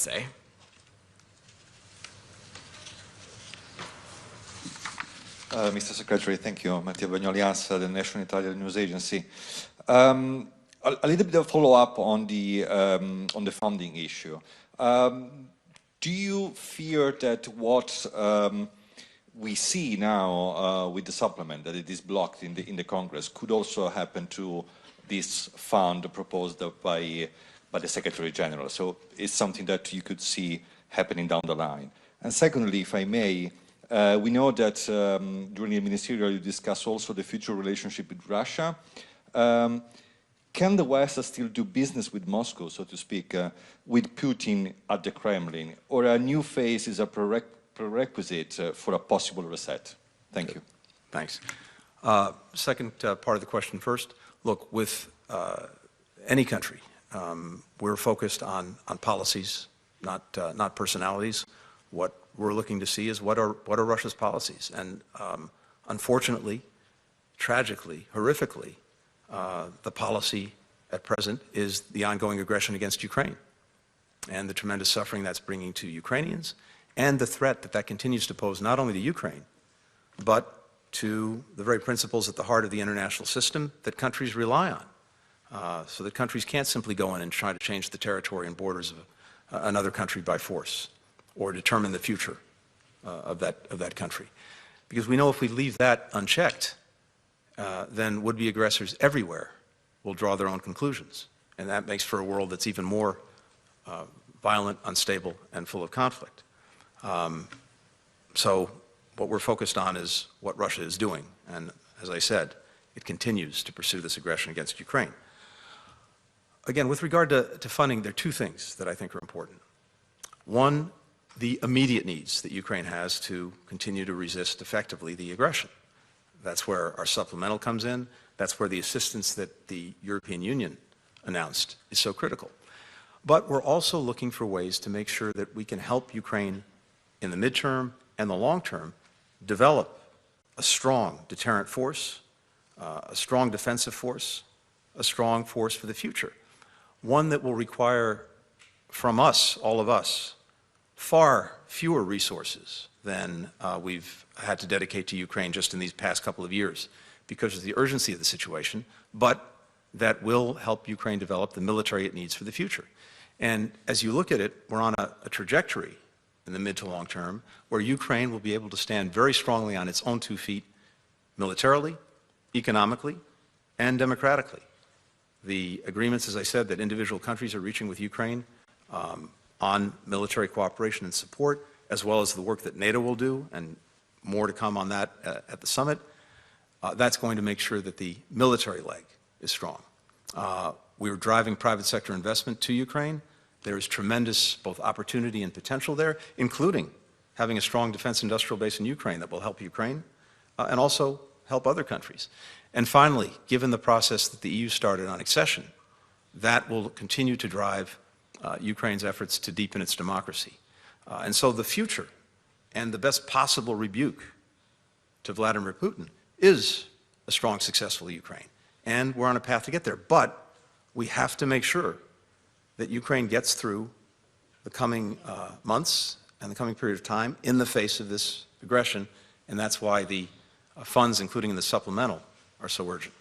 say. Mr. Secretary, thank you. Mattia Bagnoli, the National Italian News Agency. A little bit of follow-up on the funding issue. Do you fear that what we see now with the supplement, that it is blocked in the Congress, could also happen to this fund proposed by the Secretary General? So it's something that you could see happening down the line. And secondly, if I may, we know that during the ministerial you discussed also the future relationship with Russia. Can the West still do business with Moscow, so to speak, with Putin at the Kremlin, or a new phase is a prerequisite for a possible reset? Thank you. Thanks. Second part of the question first. Look, with any country, we're focused on policies, not personalities. What we're looking to see is what are Russia's policies, and unfortunately, tragically, horrifically, the policy at present is the ongoing aggression against Ukraine and the tremendous suffering that's bringing to Ukrainians and the threat that continues to pose not only to Ukraine, but to the very principles at the heart of the international system that countries rely on. So that countries can't simply go in and try to change the territory and borders of another country by force or determine the future of that country. Because we know if we leave that unchecked, then would-be aggressors everywhere will draw their own conclusions. And that makes for a world that's even more violent, unstable, and full of conflict. So what we're focused on is what Russia is doing. And as I said, it continues to pursue this aggression against Ukraine. Again, with regard to funding, there are two things that I think are important. One, the immediate needs that Ukraine has to continue to resist effectively the aggression. That's where our supplemental comes in. That's where the assistance that the European Union announced is so critical. But we're also looking for ways to make sure that we can help Ukraine in the midterm and the long term develop a strong deterrent force, a strong defensive force, a strong force for the future. One that will require from us, all of us, far fewer resources than we've had to dedicate to Ukraine just in these past couple of years because of the urgency of the situation, but that will help Ukraine develop the military it needs for the future. And as you look at it, we're on a trajectory in the mid to long term where Ukraine will be able to stand very strongly on its own 2 feet militarily, economically, and democratically. The agreements, as I said, that individual countries are reaching with Ukraine on military cooperation and support, as well as the work that NATO will do, and more to come on that at the summit, that's going to make sure that the military leg is strong. We're driving private sector investment to Ukraine. There is tremendous both opportunity and potential there, including having a strong defense industrial base in Ukraine that will help Ukraine and also help other countries. And finally, given the process that the EU started on accession, that will continue to drive Ukraine's efforts to deepen its democracy. And so the future and the best possible rebuke to Vladimir Putin is a strong, successful Ukraine. And we're on a path to get there. But we have to make sure that Ukraine gets through the coming months and the coming period of time in the face of this aggression. And that's why the funds, including the supplemental, are so urgent.